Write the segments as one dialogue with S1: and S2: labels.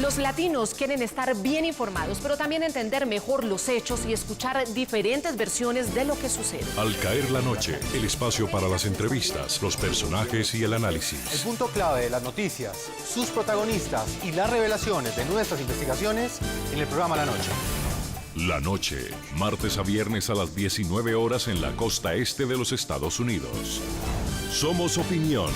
S1: Los latinos quieren estar bien informados, pero también entender mejor los hechos y escuchar diferentes versiones de lo que sucede.
S2: Al caer la noche, el espacio para las entrevistas, los personajes y el análisis.
S3: El punto clave de las noticias, sus protagonistas y las revelaciones de nuestras investigaciones en el programa La Noche.
S2: La Noche, martes a viernes a las 19 horas en la costa este de los Estados Unidos. Somos opinión.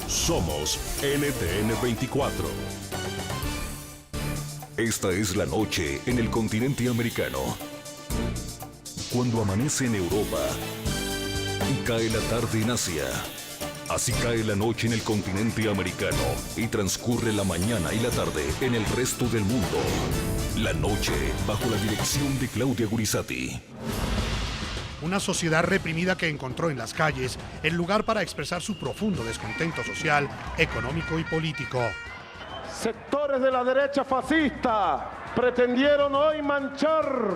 S2: Somos NTN 24. Esta es la noche en el continente americano. Cuando amanece en Europa y cae la tarde en Asia. Así cae la noche en el continente americano y transcurre la mañana y la tarde en el resto del mundo. La Noche, bajo la dirección de Claudia Gurizati.
S4: Una sociedad reprimida que encontró en las calles el lugar para expresar su profundo descontento social, económico y político.
S5: Sectores de la derecha fascista pretendieron hoy manchar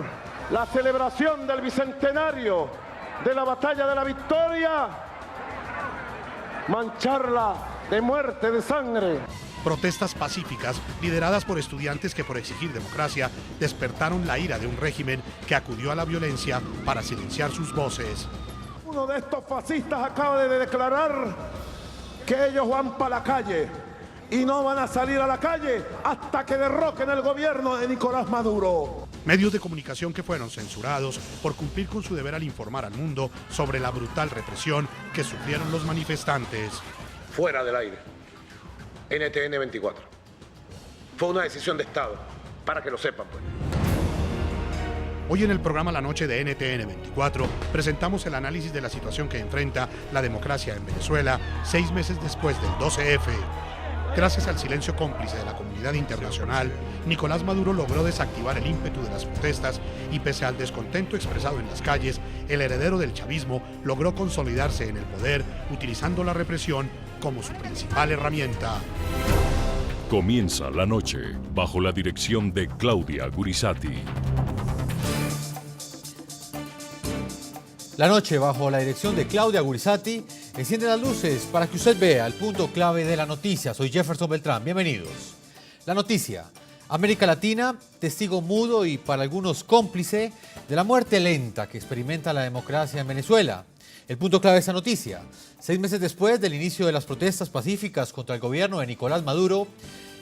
S5: la celebración del bicentenario de la Batalla de la Victoria, mancharla de muerte, de sangre.
S4: Protestas pacíficas lideradas por estudiantes que por exigir democracia despertaron la ira de un régimen que acudió a la violencia para silenciar sus voces.
S5: Uno de estos fascistas acaba de declarar que ellos van para la calle y no van a salir a la calle hasta que derroquen el gobierno de Nicolás Maduro.
S4: Medios de comunicación que fueron censurados por cumplir con su deber al informar al mundo sobre la brutal represión que sufrieron los manifestantes.
S6: Fuera del aire. NTN 24. Fue una decisión de Estado, para que lo sepan, pues.
S4: Hoy en el programa La Noche de NTN 24 presentamos el análisis de la situación que enfrenta la democracia en Venezuela 6 meses después del 12F. Gracias al silencio cómplice de la comunidad internacional, Nicolás Maduro logró desactivar el ímpetu de las protestas y pese al descontento expresado en las calles, el heredero del chavismo logró consolidarse en el poder utilizando la represión como su principal herramienta.
S2: Comienza La Noche, bajo la dirección de Claudia Gurizati.
S3: La Noche, bajo la dirección de Claudia Gurizati, enciende las luces para que usted vea el punto clave de la noticia. Soy Jefferson Beltrán, bienvenidos. La noticia: América Latina, testigo mudo y para algunos cómplice de la muerte lenta que experimenta la democracia en Venezuela. El punto clave de esa noticia: 6 meses después del inicio de las protestas pacíficas contra el gobierno de Nicolás Maduro,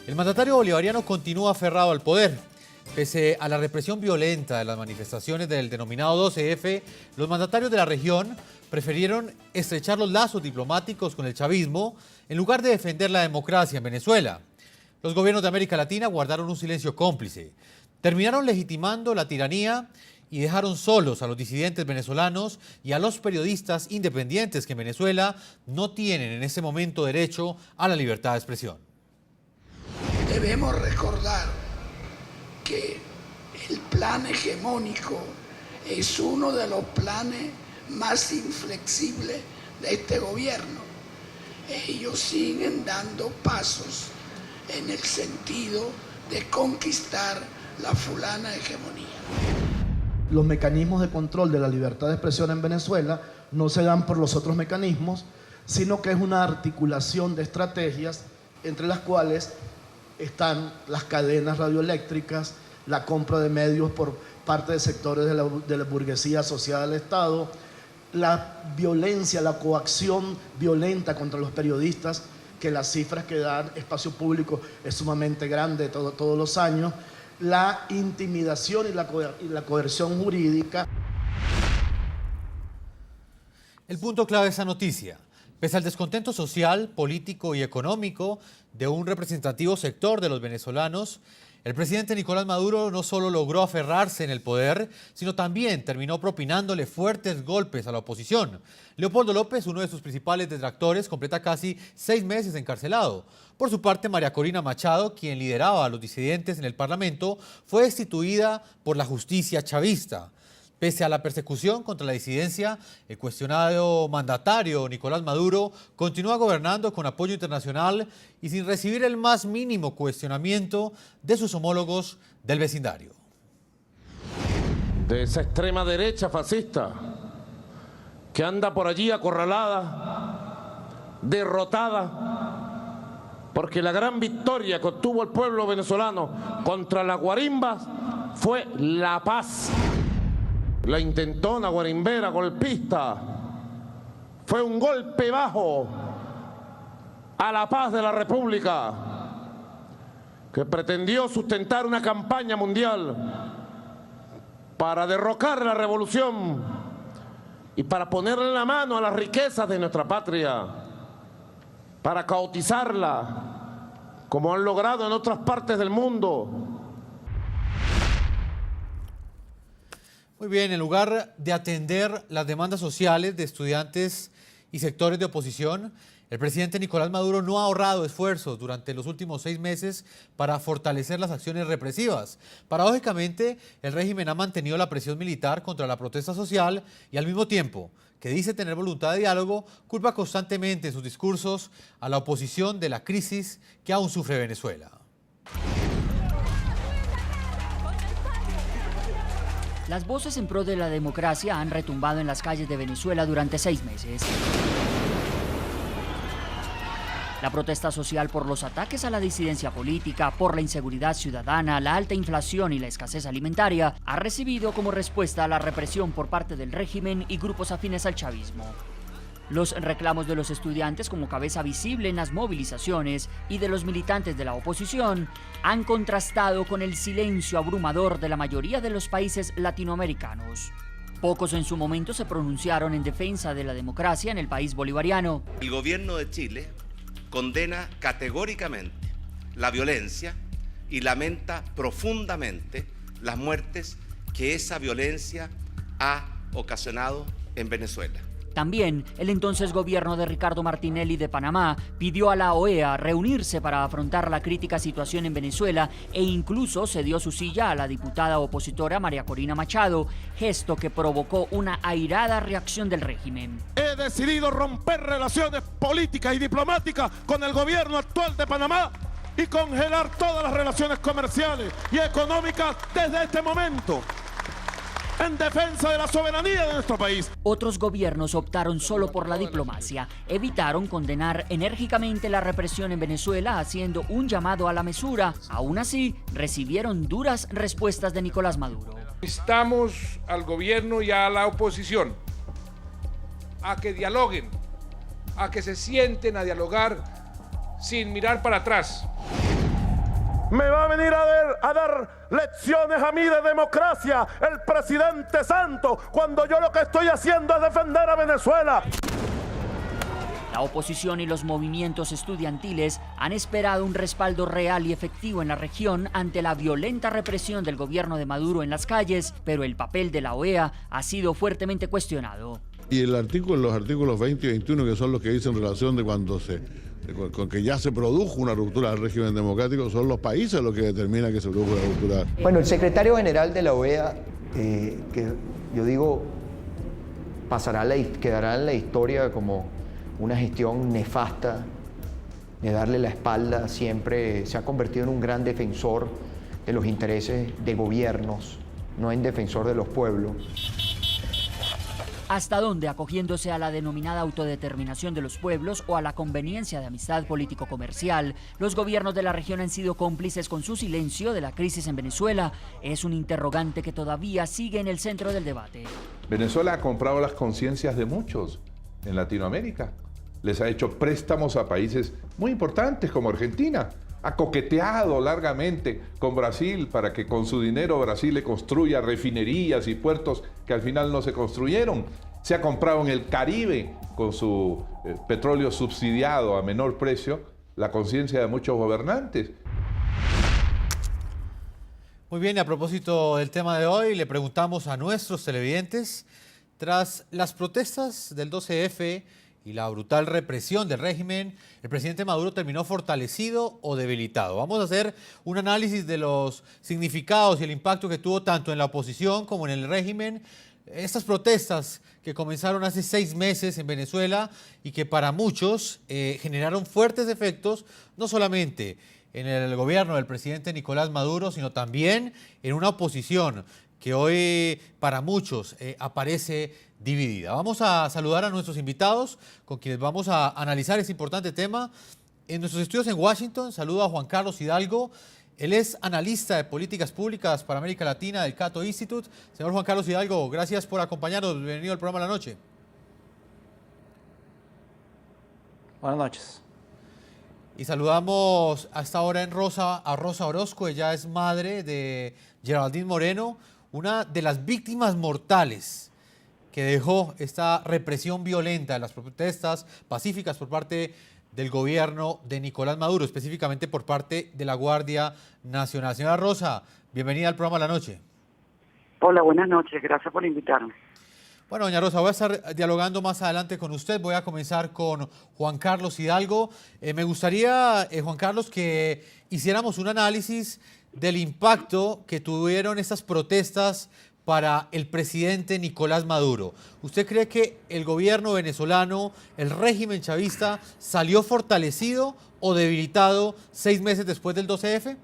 S3: el mandatario bolivariano continúa aferrado al poder. Pese a la represión violenta de las manifestaciones del denominado 12F, los mandatarios de la región prefirieron estrechar los lazos diplomáticos con el chavismo en lugar de defender la democracia en Venezuela. Los gobiernos de América Latina guardaron un silencio cómplice, terminaron legitimando la tiranía y dejaron solos a los disidentes venezolanos y a los periodistas independientes que en Venezuela no tienen en ese momento derecho a la libertad de expresión.
S7: Debemos recordar que el plan hegemónico es uno de los planes más inflexibles de este gobierno. Ellos siguen dando pasos en el sentido de conquistar la fulana hegemonía.
S8: Los mecanismos de control de la libertad de expresión en Venezuela no se dan por los otros mecanismos, sino que es una articulación de estrategias entre las cuales están las cadenas radioeléctricas, la compra de medios por parte de sectores de la burguesía asociada al Estado, la violencia, la coacción violenta contra los periodistas, que las cifras que dan espacio público es sumamente grande todos los años, la intimidación y la coerción jurídica.
S3: El punto clave de esa noticia: pese al descontento social, político y económico de un representativo sector de los venezolanos, el presidente Nicolás Maduro no solo logró aferrarse en el poder, sino también terminó propinándole fuertes golpes a la oposición. Leopoldo López, uno de sus principales detractores, completa casi 6 meses encarcelado. Por su parte, María Corina Machado, quien lideraba a los disidentes en el Parlamento, fue destituida por la justicia chavista. Pese a la persecución contra la disidencia, el cuestionado mandatario Nicolás Maduro continúa gobernando con apoyo internacional y sin recibir el más mínimo cuestionamiento de sus homólogos del vecindario.
S5: De esa extrema derecha fascista que anda por allí acorralada, derrotada,
S6: porque la gran victoria que obtuvo el pueblo venezolano contra las guarimbas fue la paz. La intentona guarimbera golpista fue un golpe bajo a la paz de la República, que pretendió sustentar una campaña mundial para derrocar la revolución y para ponerle la mano a las riquezas de nuestra patria, para caotizarla, como han logrado en otras partes del mundo.
S3: Muy bien, en lugar de atender las demandas sociales de estudiantes y sectores de oposición, el presidente Nicolás Maduro no ha ahorrado esfuerzos durante los últimos 6 meses para fortalecer las acciones represivas. Paradójicamente, el régimen ha mantenido la presión militar contra la protesta social y al mismo tiempo que dice tener voluntad de diálogo, culpa constantemente en sus discursos a la oposición de la crisis que aún sufre Venezuela.
S9: Las voces en pro de la democracia han retumbado en las calles de Venezuela durante 6 meses. La protesta social por los ataques a la disidencia política, por la inseguridad ciudadana, la alta inflación y la escasez alimentaria ha recibido como respuesta a la represión por parte del régimen y grupos afines al chavismo. Los reclamos de los estudiantes como cabeza visible en las movilizaciones y de los militantes de la oposición han contrastado con el silencio abrumador de la mayoría de los países latinoamericanos. Pocos en su momento se pronunciaron en defensa de la democracia en el país bolivariano.
S10: El gobierno de Chile condena categóricamente la violencia y lamenta profundamente las muertes que esa violencia ha ocasionado en Venezuela.
S9: También el entonces gobierno de Ricardo Martinelli de Panamá pidió a la OEA reunirse para afrontar la crítica situación en Venezuela e incluso cedió su silla a la diputada opositora María Corina Machado, gesto que provocó una airada reacción del régimen.
S5: He decidido romper relaciones políticas y diplomáticas con el gobierno actual de Panamá y congelar todas las relaciones comerciales y económicas desde este momento, en defensa de la soberanía de nuestro país.
S9: Otros gobiernos optaron solo por la diplomacia, evitaron condenar enérgicamente la represión en Venezuela, haciendo un llamado a la mesura. Aún así, recibieron duras respuestas de Nicolás Maduro.
S11: Instamos al gobierno y a la oposición a que dialoguen, a que se sienten a dialogar sin mirar para atrás.
S5: Me va a venir a dar lecciones a mí de democracia el presidente Santos, cuando yo lo que estoy haciendo es defender a Venezuela.
S9: La oposición y los movimientos estudiantiles han esperado un respaldo real y efectivo en la región ante la violenta represión del gobierno de Maduro en las calles, pero el papel de la OEA ha sido fuertemente cuestionado.
S12: Y los artículos 20 y 21, que son los que dicen relación de cuando con que ya se produjo una ruptura del régimen democrático, son los países los que determinan que se produjo una ruptura.
S13: Bueno, el secretario general de la OEA, que yo digo, quedará en la historia como una gestión nefasta, de darle la espalda, siempre se ha convertido en un gran defensor de los intereses de gobiernos, no en defensor de los pueblos.
S9: ¿Hasta dónde, acogiéndose a la denominada autodeterminación de los pueblos o a la conveniencia de amistad político-comercial, los gobiernos de la región han sido cómplices con su silencio de la crisis en Venezuela? Es un interrogante que todavía sigue en el centro del debate.
S14: Venezuela ha comprado las conciencias de muchos en Latinoamérica. Les ha hecho préstamos a países muy importantes como Argentina. Ha coqueteado largamente con Brasil para que con su dinero Brasil le construya refinerías y puertos que al final no se construyeron. Se ha comprado en el Caribe, con su petróleo subsidiado a menor precio, la conciencia de muchos gobernantes.
S3: Muy bien, y a propósito del tema de hoy, le preguntamos a nuestros televidentes, tras las protestas del 12F y la brutal represión del régimen, ¿el presidente Maduro terminó fortalecido o debilitado? Vamos a hacer un análisis de los significados y el impacto que tuvo tanto en la oposición como en el régimen estas protestas que comenzaron hace 6 meses en Venezuela y que para muchos generaron fuertes efectos, no solamente en el gobierno del presidente Nicolás Maduro, sino también en una oposición que hoy para muchos aparece dividida. Vamos a saludar a nuestros invitados con quienes vamos a analizar este importante tema. En nuestros estudios en Washington, saludo a Juan Carlos Hidalgo. Él es analista de políticas públicas para América Latina del Cato Institute. Señor Juan Carlos Hidalgo, gracias por acompañarnos. Bienvenido al programa de la noche.
S15: Buenas noches.
S3: Y saludamos hasta ahora a Rosa Orozco. Ella es madre de Geraldine Moreno, una de las víctimas mortales que dejó esta represión violenta de las protestas pacíficas por parte del gobierno de Nicolás Maduro, específicamente por parte de la Guardia Nacional. Señora Rosa, bienvenida al programa de la noche.
S16: Hola, buenas noches, gracias por invitarme.
S3: Bueno, doña Rosa, voy a estar dialogando más adelante con usted. Voy a comenzar con Juan Carlos Hidalgo. Me gustaría, Juan Carlos, que hiciéramos un análisis del impacto que tuvieron estas protestas para el presidente Nicolás Maduro. ¿Usted cree que el gobierno venezolano, el régimen chavista, salió fortalecido o debilitado 6 meses después del 12F?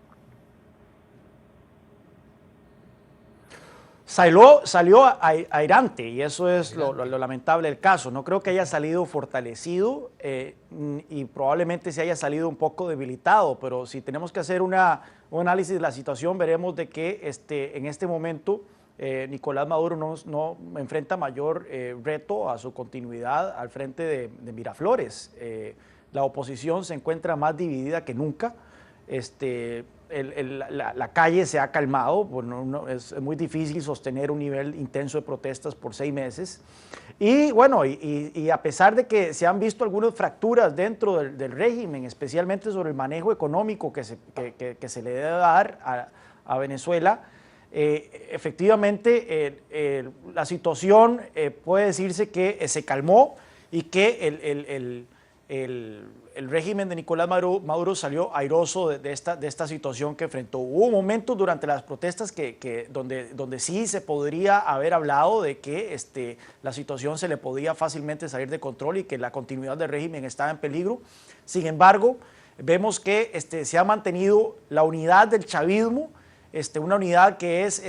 S15: Salió airante, y eso es lo lamentable del caso. No creo que haya salido fortalecido y probablemente se haya salido un poco debilitado, pero si tenemos que hacer un análisis de la situación, veremos de que en este momento Nicolás Maduro no enfrenta mayor reto a su continuidad al frente de Miraflores. La oposición se encuentra más dividida que nunca. La calle se ha calmado, bueno, es muy difícil sostener un nivel intenso de protestas por 6 meses. Y bueno, y a pesar de que se han visto algunas fracturas dentro del régimen, especialmente sobre el manejo económico que se le debe dar a Venezuela, efectivamente la situación puede decirse que se calmó y que el régimen de Nicolás Maduro salió airoso de esta situación que enfrentó. Hubo momentos durante las protestas donde sí se podría haber hablado de que la situación se le podía fácilmente salir de control y que la continuidad del régimen estaba en peligro. Sin embargo, vemos que se ha mantenido la unidad del chavismo, una unidad que es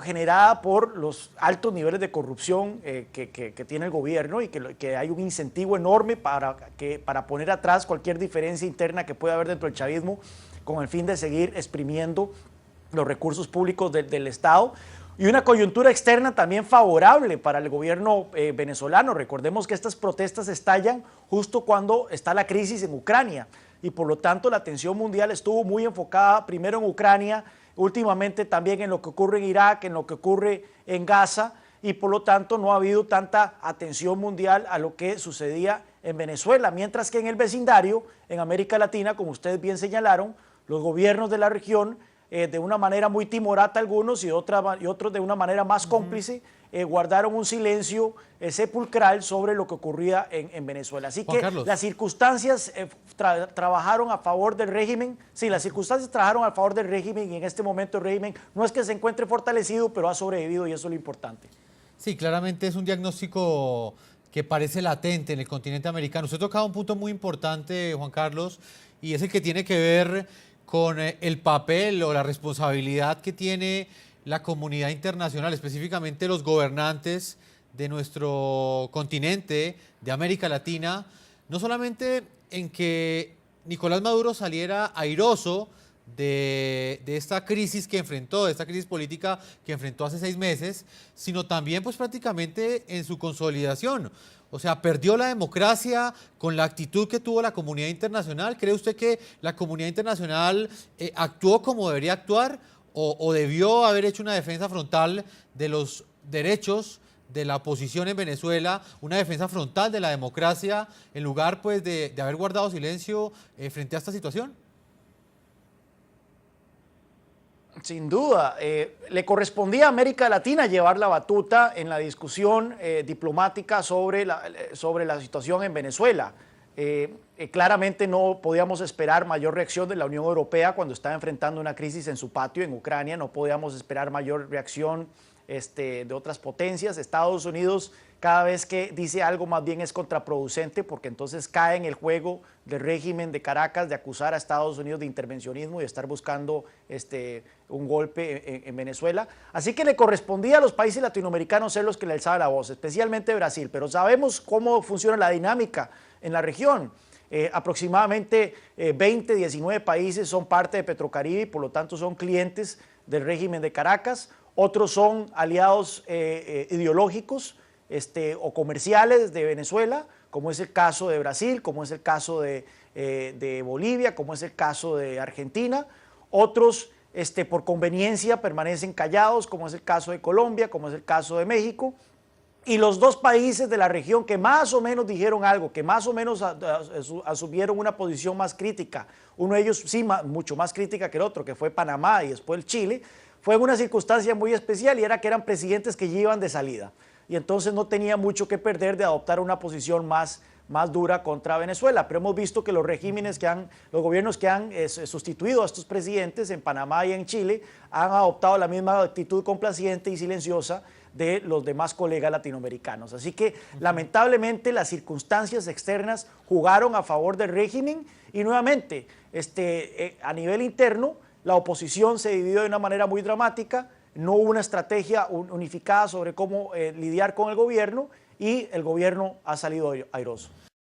S15: generada por los altos niveles de corrupción que tiene el gobierno y que hay un incentivo enorme para poner atrás cualquier diferencia interna que pueda haber dentro del chavismo con el fin de seguir exprimiendo los recursos públicos del Estado. Y una coyuntura externa también favorable para el gobierno venezolano. Recordemos que estas protestas estallan justo cuando está la crisis en Ucrania y por lo tanto la atención mundial estuvo muy enfocada primero en Ucrania, últimamente también en lo que ocurre en Irak, en lo que ocurre en Gaza, y por lo tanto no ha habido tanta atención mundial a lo que sucedía en Venezuela, mientras que en el vecindario, en América Latina, como ustedes bien señalaron, los gobiernos de la región, de una manera muy timorata algunos y otros de una manera más cómplice, guardaron un silencio sepulcral sobre lo que ocurría en Venezuela. Así que las circunstancias trabajaron a favor del régimen. Sí, las circunstancias trabajaron a favor del régimen y en este momento el régimen no es que se encuentre fortalecido, pero ha sobrevivido y eso es lo importante.
S3: Sí, claramente es un diagnóstico que parece latente en el continente americano. Usted tocaba un punto muy importante, Juan Carlos, y es el que tiene que ver con el papel o la responsabilidad que tiene la comunidad internacional, específicamente los gobernantes de nuestro continente, de América Latina, no solamente en que Nicolás Maduro saliera airoso de esta crisis que enfrentó, de esta crisis política que enfrentó hace 6 meses, sino también pues prácticamente en su consolidación. O sea, perdió la democracia con la actitud que tuvo la comunidad internacional. ¿Cree usted que la comunidad internacional actuó como debería actuar o debió haber hecho una defensa frontal de los derechos de la oposición en Venezuela, una defensa frontal de la democracia, en lugar pues de haber guardado silencio frente a esta situación?
S15: Sin duda, le correspondía a América Latina llevar la batuta en la discusión diplomática sobre la situación en Venezuela. Claramente no podíamos esperar mayor reacción de la Unión Europea cuando estaba enfrentando una crisis en su patio en Ucrania, no podíamos esperar mayor reacción de otras potencias. Estados Unidos cada vez que dice algo más bien es contraproducente porque entonces cae en el juego del régimen de Caracas de acusar a Estados Unidos de intervencionismo y de estar buscando un golpe en Venezuela. Así que le correspondía a los países latinoamericanos ser los que le alzaban la voz, especialmente Brasil, pero sabemos cómo funciona la dinámica en la región. Aproximadamente 19 países son parte de Petrocaribe y por lo tanto son clientes del régimen de Caracas. Otros son aliados ideológicos o comerciales de Venezuela, como es el caso de Brasil, como es el caso de Bolivia, como es el caso de Argentina. Otros por conveniencia permanecen callados, como es el caso de Colombia, como es el caso de México. Y los dos países de la región que más o menos dijeron algo, que más o menos asumieron una posición más crítica, uno de ellos sí mucho más crítica que el otro, que fue Panamá y después el Chile, fue en una circunstancia muy especial y era que eran presidentes que ya iban de salida. Y entonces no tenía mucho que perder de adoptar una posición más dura contra Venezuela. Pero hemos visto que los gobiernos que han sustituido a estos presidentes en Panamá y en Chile han adoptado la misma actitud complaciente y silenciosa de los demás colegas latinoamericanos. Así que lamentablemente las circunstancias externas jugaron a favor del régimen y nuevamente a nivel interno la oposición se dividió de una manera muy dramática, no hubo una estrategia unificada sobre cómo lidiar con el gobierno y el gobierno ha salido airoso.